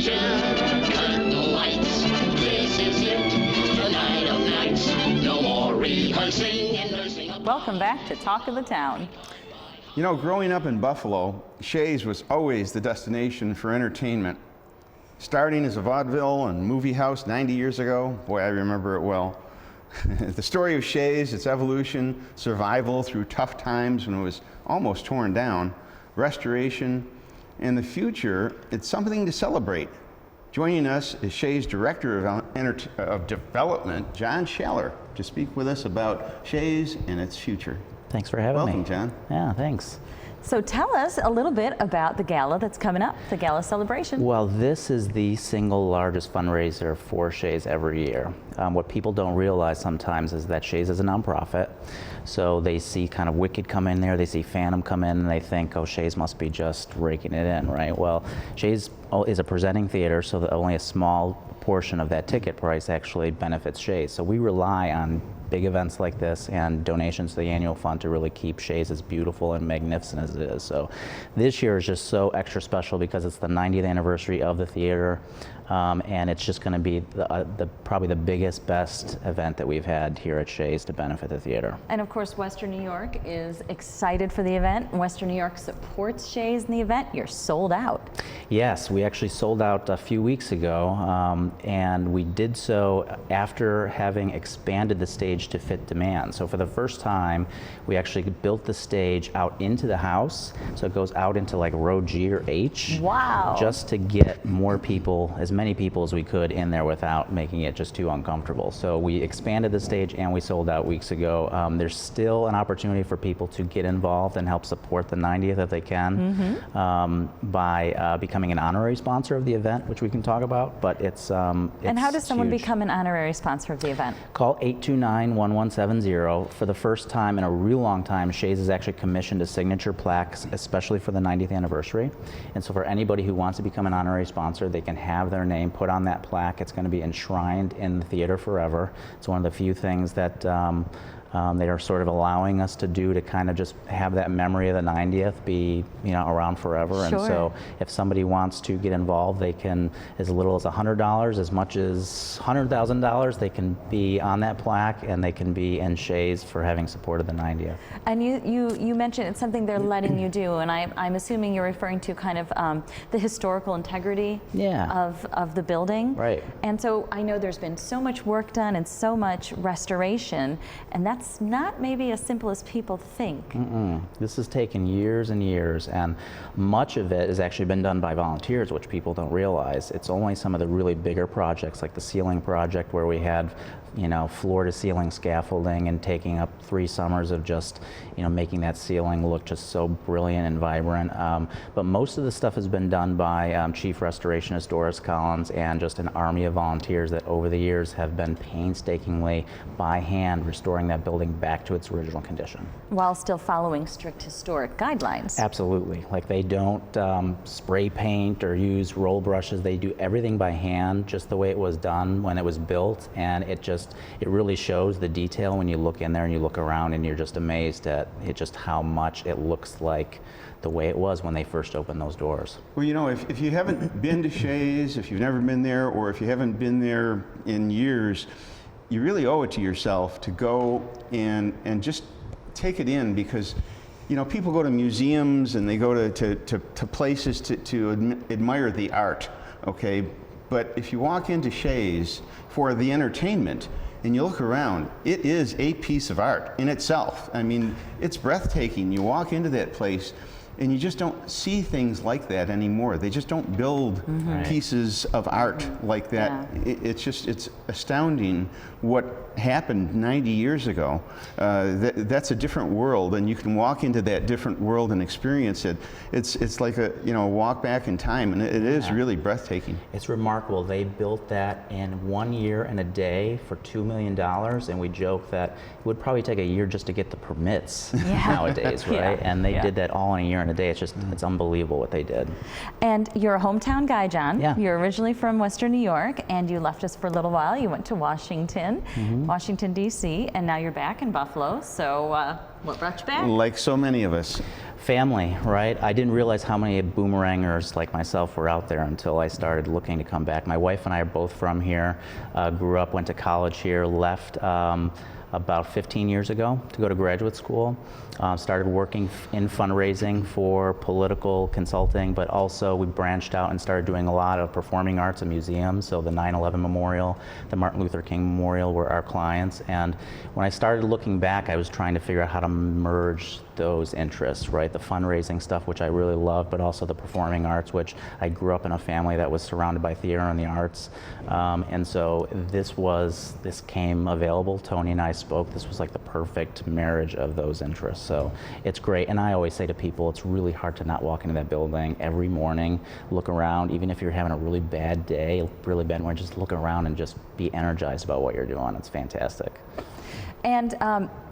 celebration. Cut the lights, this is it, the night of nights. No more rehearsing and nursing up. Welcome back to Talk of the Town. You know, growing up in Buffalo, Shea's was always the destination for entertainment. Starting as a vaudeville and movie house 90 years ago, boy, I remember it well. The story of Shea's, its evolution, survival through tough times when it was almost torn down, restoration, and the future, it's something to celebrate. Joining us is Shea's Director of Development, John Schaller, to speak with us about Shea's and its future. Thanks for having me. Welcome, John. Yeah, thanks. So tell us a little bit about the gala that's coming up, the gala celebration. Well, this is the single largest fundraiser for Shea's every year. What people don't realize sometimes is that Shea's is a nonprofit. So they see kind of Wicked come in there, they see Phantom come in, and they think, oh, Shea's must be just raking it in, right? Well, Shea's is a presenting theater, so that only a small portion of that ticket price actually benefits Shea's. So we rely on big events like this and donations to the annual fund to really keep Shea's as beautiful and magnificent as it is. So this year is just so extra special because it's the 90th anniversary of the theater, and it's just going to be probably the biggest, best event that we've had here at Shea's to benefit the theater. And of course, Western New York is excited for the event. Western New York supports Shea's in the event. You're sold out. Yes, we actually sold out a few weeks ago, and we did so after having expanded the stage to fit demand. So for the first time, we actually built the stage out into the house, so it goes out into like row G or H. Wow. Just to get more people, as many people as we could in there without making it just too uncomfortable. So we expanded the stage and we sold out weeks ago. There's still an opportunity for people to get involved and help support the 90th if they can, by becoming an honorary sponsor of the event, which we can talk about, but it's and how does someone huge. become an honorary sponsor of the event? Call 829-1170. For the first time in a real long time, Shea's has actually commissioned a signature plaque, especially for the 90th anniversary. And so for anybody who wants to become an honorary sponsor, they can have their name put on that plaque. It's going to be enshrined in the theater forever. It's one of the few things that they are sort of allowing us to do to kind of just have that memory of the 90th be, you know, around forever. Sure. And so if somebody wants to get involved, they can, as little as $100, as much as $100,000, they can be on that plaque and they can be in Shea's for having supported the 90th. And you mentioned it's something they're letting you do, and I'm assuming you're referring to kind of the historical integrity of the building. Right. And so I know there's been so much work done and so much restoration, and that's not maybe as simple as people think. This has taken years and years, and much of it has actually been done by volunteers, which people don't realize. It's only some of the really bigger projects, like the ceiling project where we had, you know, floor to ceiling scaffolding and taking up 3 summers of just, you know, making that ceiling look just so brilliant and vibrant. But most of the stuff has been done by Chief Restorationist Doris Collins and just an army of volunteers that over the years have been painstakingly by hand restoring that building back to its original condition. While still following strict historic guidelines. Absolutely. Like they don't spray paint or use roll brushes. They do everything by hand, just the way it was done when it was built, and it really shows the detail when you look in there and you look around and you're just amazed at just how much it looks like the way it was when they first opened those doors. Well, you know, if you haven't been to Shea's, if you've never been there, or if you haven't been there in years, you really owe it to yourself to go and just take it in, because, you know, people go to museums and they go to places to admire the art, okay? But if you walk into Shea's for the entertainment and you look around, it is a piece of art in itself. I mean, it's breathtaking. You walk into that place and you just don't see things like that anymore. They just don't build pieces of art like that. Yeah. It's astounding what happened 90 years ago. That's a different world, and you can walk into that different world and experience it. It's like a walk back in time, and it is really breathtaking. It's remarkable. They built that in 1 year and a day for $2 million, and we joke that it would probably take a year just to get the permits nowadays, right? And they did that all in a year and a day. It's just, it's unbelievable what they did. And you're a hometown guy, John. Yeah. You're originally from Western New York, and you left us for a little while. You went to Washington, Washington, D.C., and now you're back in Buffalo. So what brought you back? Like so many of us. Family, right? I didn't realize how many boomerangers like myself were out there until I started looking to come back. My wife and I are both from here, grew up, went to college here, left about 15 years ago to go to graduate school. Started working in fundraising for political consulting, but also we branched out and started doing a lot of performing arts and museums. So the 9/11 Memorial, the Martin Luther King Memorial were our clients. And when I started looking back, I was trying to figure out how to merge those interests, right? The fundraising stuff, which I really love, but also the performing arts, which I grew up in a family that was surrounded by theater and the arts. And so this came available. Tony and I spoke. This was like the perfect marriage of those interests. So it's great. And I always say to people, it's really hard to not walk into that building every morning, look around, even if you're having a really bad day, really bad morning, just look around and just be energized about what you're doing. It's fantastic. And,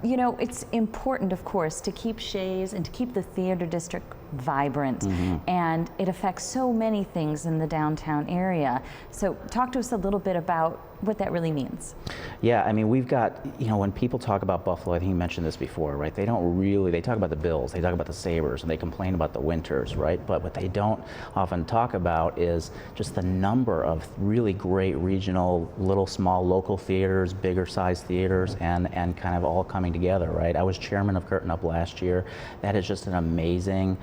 you know, it's important, of course, to keep Shea's and to keep the theater district vibrant. And it affects so many things in the downtown area. So talk to us a little bit about what that really means. Yeah, I mean, we've got, you know, when people talk about Buffalo, I think you mentioned this before, right? They talk about the Bills, they talk about the Sabres, and they complain about the Winters, right? But what they don't often talk about is just the number of really great regional, little, small, local theaters, bigger size theaters, and kind of all coming together, right? I was chairman of Curtain Up last year. That is just an amazing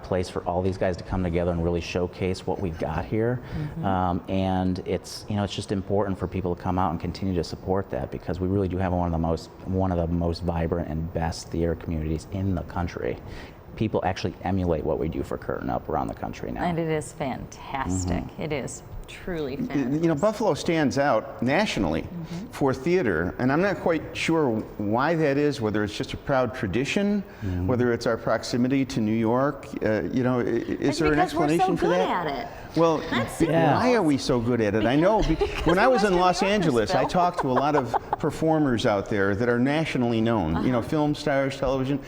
place for all these guys to come together and really showcase what we've got here. And it's, you know, it's just important for people to come out and continue to support that, because we really do have one of the most vibrant and best theater communities in the country. People actually emulate what we do for Curtain Up around the country now. And it is fantastic. It is truly fantastic. You know, Buffalo stands out nationally for theater, and I'm not quite sure why that is, whether it's just a proud tradition, whether it's our proximity to New York. You know, is there an explanation for that? We're so good at it. Well, why are we so good at it? I know, when I was in Los Angeles, I talked to a lot of performers out there that are nationally known, you know, film stars, television.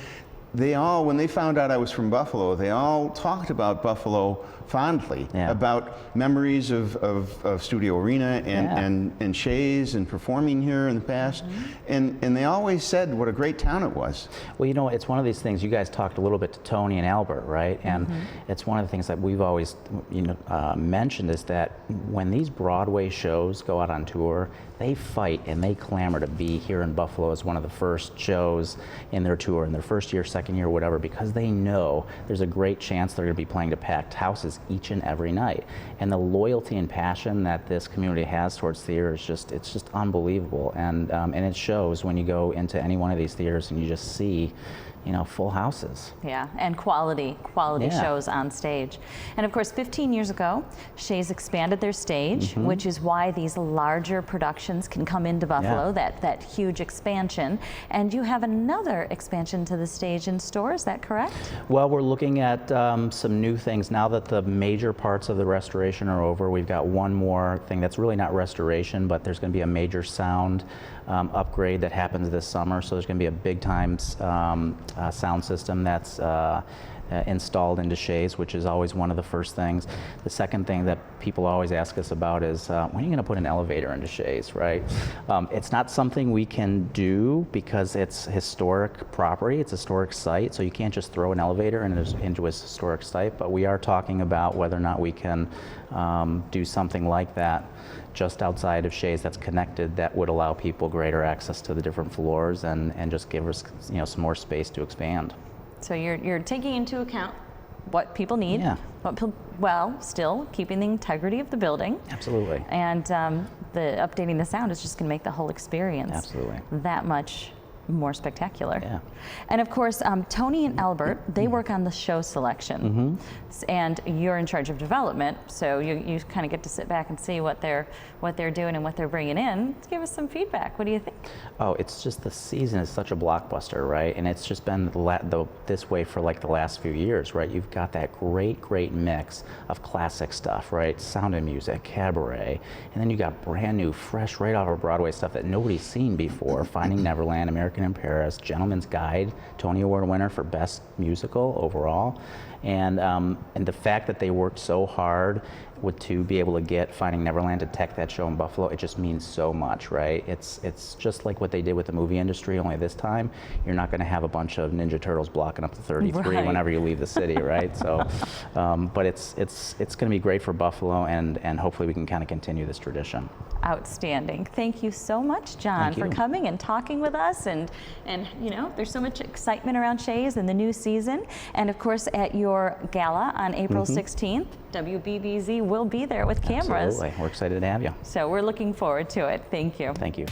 They all, when they found out I was from Buffalo, they all talked about Buffalo fondly, about memories of Studio Arena and Shea's and performing here in the past. And they always said what a great town it was. Well, you know, it's one of these things, you guys talked a little bit to Tony and Albert, right? And it's one of the things that we've always, you know, mentioned is that when these Broadway shows go out on tour, they fight and they clamor to be here in Buffalo as one of the first shows in their tour, in their first year, second year, whatever, because they know there's a great chance they're going to be playing to packed houses each and every night. And the loyalty and passion that this community has towards theater is it's just unbelievable. And it shows when you go into any one of these theaters and you just see, you know, full houses. Yeah, and quality shows on stage. And of course, 15 years ago, Shea's expanded their stage, which is why these larger productions can come into Buffalo, that huge expansion. And you have another expansion to the stage in store, is that correct? Well, we're looking at some new things. Now that the major parts of the restoration are over, we've got one more thing that's really not restoration, but there's going to be a major sound upgrade that happens this summer. So there's going to be a big time sound system that's installed into Shea's, which is always one of the first things. The second thing that people always ask us about is, when are you going to put an elevator into Shea's, right? It's not something we can do because it's historic property, it's a historic site, so you can't just throw an elevator into a historic site, but we are talking about whether or not we can do something like that just outside of Shea's that's connected, that would allow people greater access to the different floors and just give us, you know, some more space to expand. So you're taking into account what people need, while still keeping the integrity of the building. Absolutely. And the updating the sound is just going to make the whole experience that much more spectacular. Yeah. And of course, Tony and Albert, they work on the show selection, and you're in charge of development, so you kind of get to sit back and see what they're doing and what they're bringing in. Give us some feedback. What do you think? Oh, it's just, the season is such a blockbuster, right? And it's just been this way for like the last few years, right? You've got that great mix of classic stuff, right? Sound and Music, Cabaret, and then you got brand new, fresh, right off of Broadway stuff that nobody's seen before. Finding Neverland, American in Paris, Gentleman's Guide, Tony Award winner for Best Musical overall. And the fact that they worked so hard to be able to get Finding Neverland to tech that show in Buffalo, it just means so much, right? It's just like what they did with the movie industry, only this time you're not going to have a bunch of Ninja Turtles blocking up the 33 Right. whenever you leave the city, right? So, but it's going to be great for Buffalo, and hopefully we can kind of continue this tradition. Outstanding. Thank you so much, John, Thank you. for coming and talking with us. And you know, there's so much excitement around Shea's in the new season. And of course, at your gala on April 16th, WBBZ will be there with cameras. Absolutely. We're excited to have you. So we're looking forward to it. Thank you. Thank you.